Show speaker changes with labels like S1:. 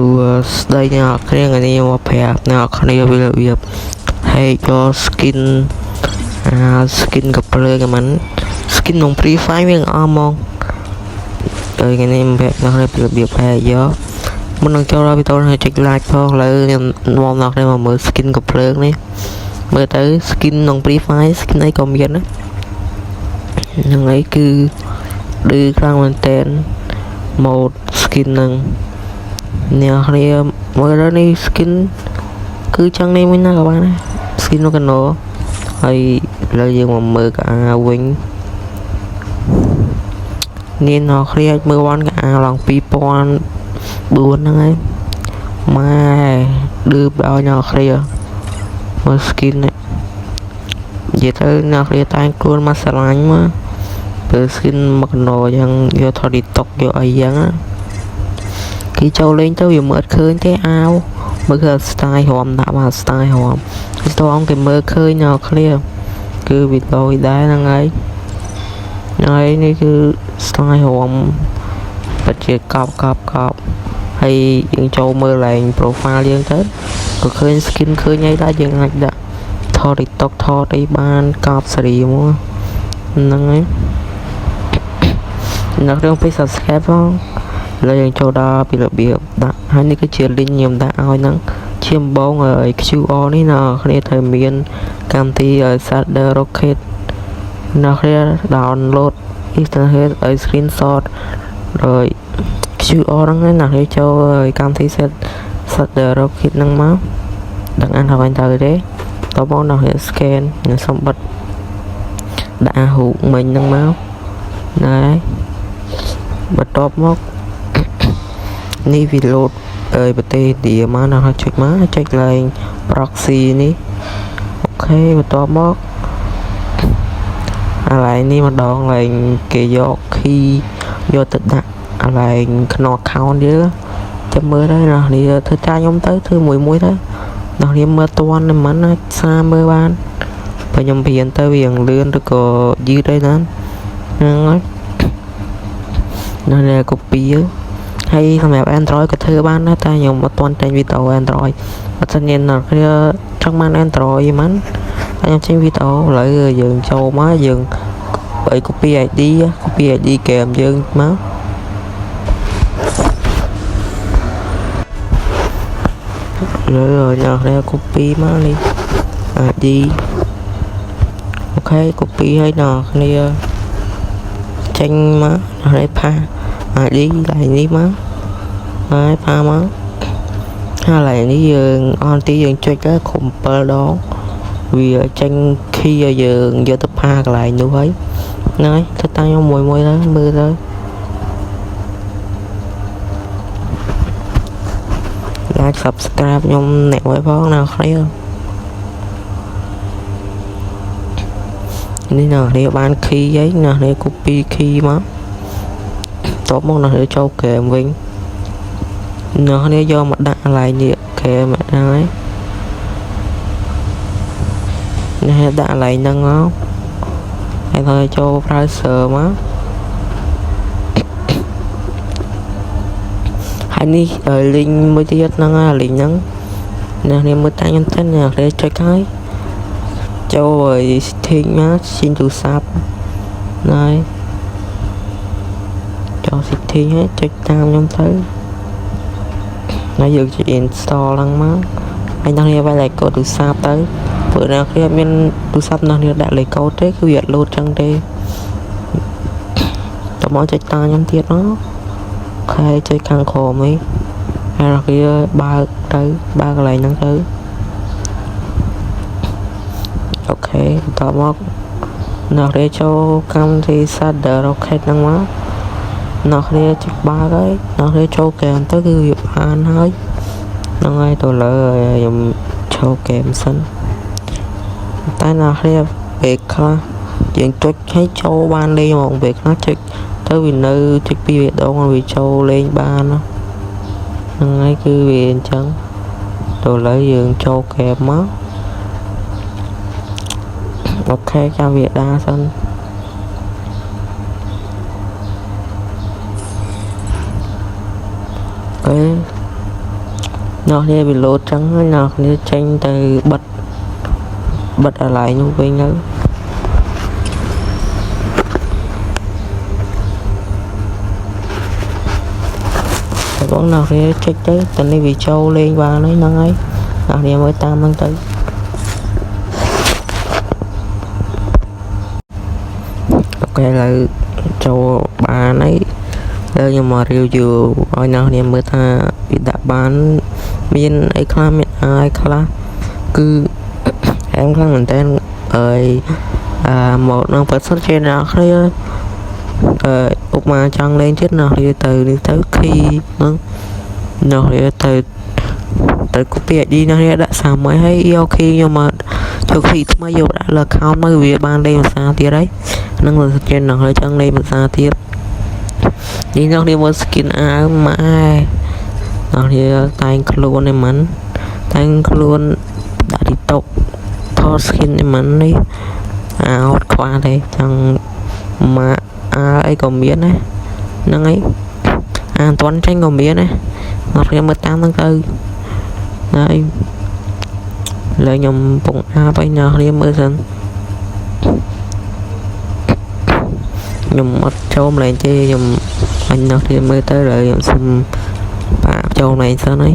S1: សួស្ដីអ្នកនរគ្នាថ្ងៃនេះខ្ញុំមកប្រាប់អ្នកនរគ្នាពីរបៀប hack យក skin skin កភ្លើងហ្នឹង skin ក្នុង Free Fire វាអស់ហ្មងហើយថ្ងៃនេះខ្ញុំប្រាប់អ្នកនរគ្នាពីរបៀប hack យកមុននឹងចូលដល់វីដេអូនេះចុច like ផងឥឡូវខ្ញុំនាំអ្នកនរគ្នាមកមើល skin កភ្លើងនេះមើលទៅ skin ក្នុង Free Fire skin អីក៏មានណាហ្នឹងហើយគឺឌឺខ្លាំងមែនតើ mode skin ហ្នឹងអ្នកគ្នាមើលនេះ skin គឺចង់នេះវិញណាក៏បានដែរ skin នោះកណោហើយឥឡូវយើងមកមើលកាវិញនេះអ្នកគ្នាអាចមើលវ៉ាន់កាឡើង2004ហ្នឹងហើយម៉ែឌឺឲ្យអ្នកគ្នាមើល skin នេះនិយាយទៅអ្នកគ្នាតែងខ្លួនមកស្រឡាញ់មកពេល skin មកកណោយ៉ាងយកថត TikTok យកអីយ៉ាងណាគេចូលលេងទៅវាមើលឃើញទេអាវមើលគឺ style ហមដាក់មក style ហមគឺតោះអង្គគេមើលឃើញអ្នកគ្នាគឺវីដេអូដែរហ្នឹងហើយនេះគឺ style ហមពិតជាកប់ហើយយើងចូលមើលឡើង profile យើងទៅក៏ឃើញ skin ឃើញអីដែរយើងអាចដាក់ថត TikTok ថតអីបានកប់សេរីមកហ្នឹងហើយអ្នករឿងពី subscribe ផងឥឡូវយើងចូលដល់ពីរបៀបដាក់ហើយនេះគឺជា link ខ្ញុំដាក់ឲ្យហ្នឹងជាដំបូងឲ្យ QR នេះអ្នកគ្នាត្រូវមានកម្មវិធី Shader Rocket អ្នកគ្នា download install ឲ្យ screenshot ហើយ QR ហ្នឹងអ្នកគ្នាចូលកម្មវិធី Shader Rocket ហ្នឹងមកដឹងអានហើយទៅទេតោះមកអ្នកគ្នា scan និងសំបត្តិដាក់រូបមិញហ្នឹងមកណែបន្ទាប់មកនេះវាលោតប្រទេសឥណ្ឌាមកណាចុចមកចុចឡើង proxy នេះអូខេបន្ទាប់មកអាឡែងនេះម្ដងឡើងគេយក key យកទៅដាក់អាឡែងក្នុង account យើងចាំមើលទៅណានេះធ្វើចាខ្ញុំទៅធ្វើមួយទៅណានេះមើលតន់មិនអាចសារមើលបានបើខ្ញុំរៀនទៅវាលឿនឬក៏យឺតអីណាហ្នឹងហើយនេះ copy ហើយសម្រាប់ Android ក៏ធ្វើបានដែរតែខ្ញុំអត់ទាន់ចេញវីដេអូ Android បើសិនជាអ្នកគ្នាចង់បាន Android ហ្នឹងខ្ញុំចេញវីដេអូឥឡូវយើងចូលមកយើងឲ្យ copy ID game យើងមកឥឡូវអ្នកគ្នា copy មកនេះ ID អូខេ copy ឲ្យអ្នកគ្នាចេញមកហើយផាID ឡើងនេះមកហើយផាមកហើយឡើងនេះយើងអនទីយើងចុចទៅខុំ7ដងវាចេញ key ឲ្យយើងយកទៅផាកន្លែងនោះហើយហ្នឹងហើយទៅតាំងខ្ញុំមួយទៅមើលទៅlike subscribe ខ្ញុំអ្នកមួយផងណាគ្នានេះណាគ្នាបាន key អីណាគ្នា copy key មកតបមកណាគ្នាចូល game វិញណាគ្នាយកមកដាក់កន្លែងនេះ game ហ្នឹងហើយនេះដាក់កន្លែងហ្នឹងមកហើយទៅចូល browser មកហើយនេះ link មួយទៀតហ្នឹង link ហ្នឹងណាគ្នាមើលតាំងខ្ញុំទៅណាគ្នាចុចហើយចូល setting មកស៊ីនទូរស័ព្ទហើយចូល setting ហើយចុចតាមខ្ញុំទៅហើយយើងចុច install ហ្នឹងមកហើយអ្នកគ្នាវាយលេខកូដទូរស័ព្ទទៅព្រោះអ្នកគ្នាមានទូរស័ព្ទអ្នកគ្នាដាក់លេខកូដទេគឺវាអត់ load ចឹងទេតោះមកចុចតាមខ្ញុំទៀតមកខែចុចខាងក្រោមនេះហើយអ្នកគ្នាបើកកន្លែងហ្នឹងទៅអូខេបន្តមកអ្នកគ្នាចូលកម្មវិធី Shader Rocket ហ្នឹងមកអ្នកគ្នាចុចបើកហើយអ្នកគ្នាចូលហ្គេមទៅគឺវាបានហើយហ្នឹងហើយទៅលើខ្ញុំចូលហ្គេមសិនតែអ្នកគ្នាពេលខ្លះយើងចុចឲ្យចូលបានលេងហ្មងពេលខ្លះចុចទៅវានៅចុចពីរដងវាចូលលេងបានហ្នឹងហើយគឺវាអញ្ចឹងទៅលើយើងចូលហ្គេមមកអូខេចាំវាដាសិនអូខេ nó thì bị lột trắng nó thì tranh từ bật ở lại như vậy nữa vẫn nào thì check tới tình đi vì châu lên và nói năng ấy nào thì mới tam mang tới ok là châu bà ấy đây nhưng mà review ở nào thì mới ta bị đã bán miền ấy khá miền ai khá cứ em khá mình tên ơi một năm phải xuất trên nào khá úp mà trăng lên chết nào thì từ đi tới khi nào thì từ tới cúp biệt đi nó đã sao mới hay yêu khi nhưng mà cho khi mới vô đã là không mới về ban đây mà sao thì đấy năng lực trên nào hơi trăng lên mà sao tiếp đi nó đi mua skin áo mà nó thì tay luôn này mắn tay luôn đã đi tục thò skin này mắn đi áo qua đây chẳng mà ấy còn biết này năng ấy toán tranh còn biết này ngọt cái 18/4 đây lợi nhầm bụng bây giờ đi mới dần nhầm mất châu này chơi nhầm anh nó thì mới tới lợi nhầm xâm bà châu này sao đấy